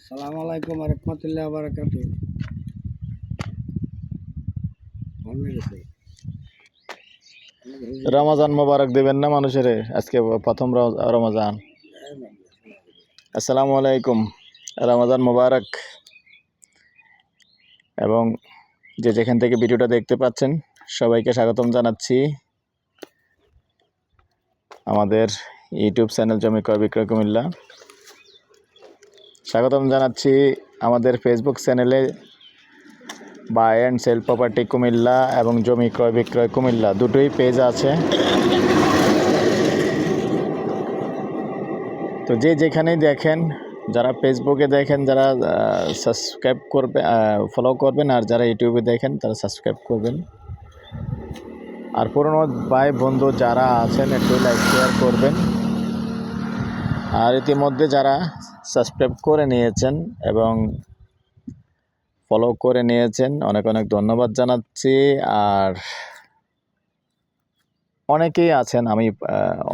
সালাম আলাইকুম রহমতুল্লাহ বারাকাতু। রমজান মোবারক দেবেন না মানুষের আজকে প্রথম রমজান। আসসালামু আলাইকুম, রমজান মোবারক। এবং যে যেখান থেকে ভিডিওটা দেখতে পাচ্ছেন সবাইকে স্বাগতম জানাচ্ছি আমাদের ইউটিউব চ্যানেল জমি ক্রয় বিক্রয় কুমিল্লা। স্বাগতম জানাচ্ছি আমাদের ফেসবুক চ্যানেলে buy and sell property Comilla এবং জমি ক্রয় বিক্রয় কুমিল্লা দুটোই পেজ আছে। তো যে যেখানেই দেখেন, যারা ফেসবুকে দেখেন যারা সাবস্ক্রাইব করবে, ফলো করবেন, আর যারা ইউটিউবে দেখেন তারা সাবস্ক্রাইব করবেন। আর পুরনো ভাই বন্ধু যারা আছেন একটু লাইক শেয়ার করবেন। আর ইতিমধ্যে যারা সাবস্ক্রাইব করে নিয়েছেন এবং ফলো করে নিয়েছেন অনেক অনেক ধন্যবাদ জানাচ্ছি। আর অনেকেই আছেন,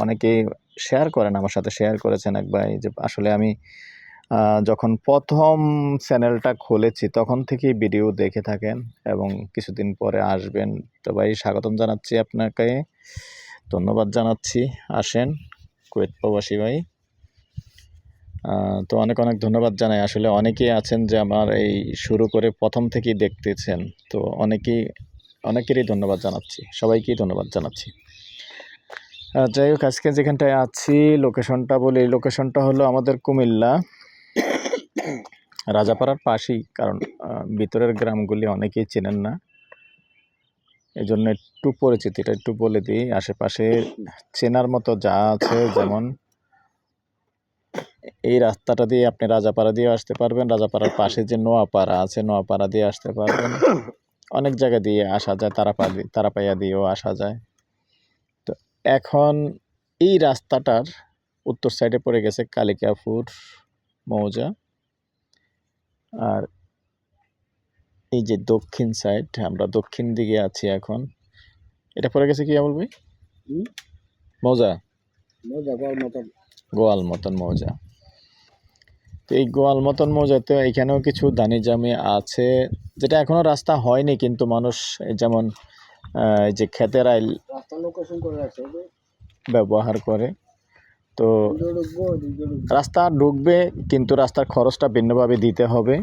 অনেকেই শেয়ার করেন, আমার সাথে শেয়ার করেছেন এক ভাই যে আসলে আমি যখন প্রথম চ্যানেলটা খুলেছি তখন থেকেই ভিডিও দেখে থাকেন এবং কিছুদিন পরে আসবেন। তো ভাই স্বাগতম জানাচ্ছি আপনাকে, ধন্যবাদ জানাচ্ছি। আসেন কুয়েত প্রবাসী ভাই, তো অনেক অনেক ধন্যবাদ জানাই। আসলে অনেকেই আছেন যে আমার এই শুরু করে প্রথম থেকেই দেখতেছেন, তো অনেকেরই ধন্যবাদ জানাচ্ছি, সবাইকেই ধন্যবাদ জানাচ্ছি। যাই হোক, আজকে যেখানটায় আছি লোকেশনটা বলি। লোকেশনটা হলো আমাদের কুমিল্লা রাজাপাড়ার পাশেই, কারণ ভিতরের গ্রামগুলি অনেকেই চেনেন না, এই জন্য একটু পরিচিতিটা একটু বলে দিই। আশেপাশে চেনার মতো যা আছে, যেমন এই রাস্তাটা দিয়ে আপনি রাজাপাড়া দিয়ে আসতে পারবেন, রাজাপাড়ার পাশে যে নোয়াপাড়া আছে নোয়াপাড়া দিয়ে আসতে পারবেন, অনেক জায়গা দিয়ে আসা যায়, তারাপাইয়া দিয়েও আসা যায়। তো এখন এই রাস্তাটার উত্তর সাইডে পড়ে গেছে কালিকাপুর মৌজা, আর এই যে দক্ষিণ সাইড, আমরা দক্ষিণ দিকে আছি এখন, এটা পড়ে গেছে কি বলবি মৌজা, গোয়াল মতন মৌজা। তো এই গোয়াল মতন মৌজাতে এখানেও কিছু দানি জমি আছে যেটা এখনো রাস্তা হয়নি, কিন্তু মানুষ যেমন এই যে ক্ষেতের আইল ব্যবহার করে, তো রাস্তা ঢুকবে কিন্তু রাস্তার খরচটা ভিন্নভাবে দিতে হবে,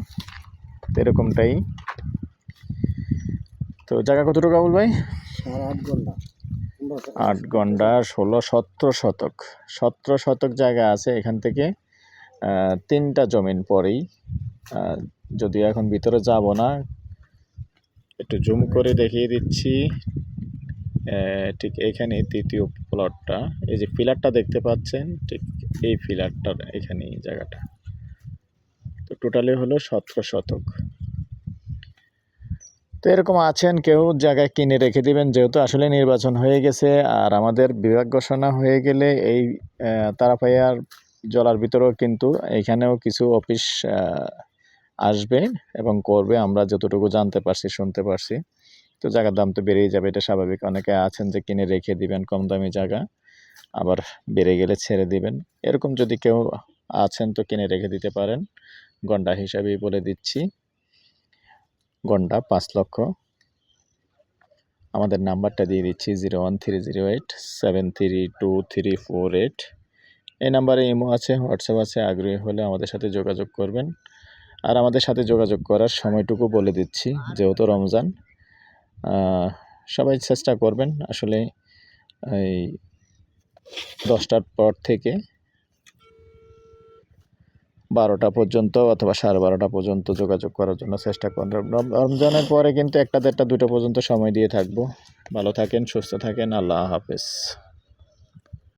তো এরকমটাই। তো জায়গা কতটুকু বল ভাই? 8 ঘন্টা 16-17 শতক, 17 শতক জায়গা আছে। এখান থেকে 3টা জমিন পরেই, যদিও এখন ভিতরে যাব না, একটু জুম করে দেখিয়ে দিচ্ছি। ঠিক এখানে তৃতীয় প্লটটা, এই যে পিলারটা দেখতে পাচ্ছেন, ঠিক এই পিলারটার এখানেই জায়গাটা। তো টোটালি হলো 17 শতক। তো এরকম আছেন কেউ জায়গায় কিনে রেখে দিবেন, যেহেতু আসলে নির্বাচন হয়ে গেছে আর আমাদের বিভাগ ঘোষণা হয়ে গেলে এই তারাপাইয়ার জলার ভিতরেও কিন্তু এখানেও কিছু অফিস আসবে এবং করবে, আমরা যতটুকু জানতে পারছি শুনতে পারছি। তো জায়গার দাম তো বেড়েই যাবে, এটা স্বাভাবিক। অনেকে আছেন যে কিনে রেখে দিবেন কম দামি জায়গা, আবার বেড়ে গেলে ছেড়ে দিবেন। এরকম যদি কেউ আছেন তো কিনে রেখে দিতে পারেন। গন্ডা হিসাবেই বলে দিচ্ছি, গন্ডা 5 লক্ষ। আমাদের নাম্বারটা দিয়ে দিচ্ছি 01308732348। এই নাম্বারে ইমো আছে, হোয়াটসঅ্যাপ আছে, আগ্রহী হলে আমাদের সাথে যোগাযোগ করবেন। আর আমাদের সাথে যোগাযোগ করার সময়টুকু বলে দিচ্ছি, যেহেতু রমজান, সবাই চেষ্টা করবেন আসলে এই 10টার পর থেকে 12টা পর্যন্ত অথবা 12:30 পর্যন্ত যোগাযোগ করার জন্য চেষ্টা করবেন। রমজানের পরে কিন্তু 1টা, 1:30, 2টা পর্যন্ত সময় দিয়ে থাকবো। ভালো থাকেন, সুস্থ থাকেন, আল্লাহ হাফেজ।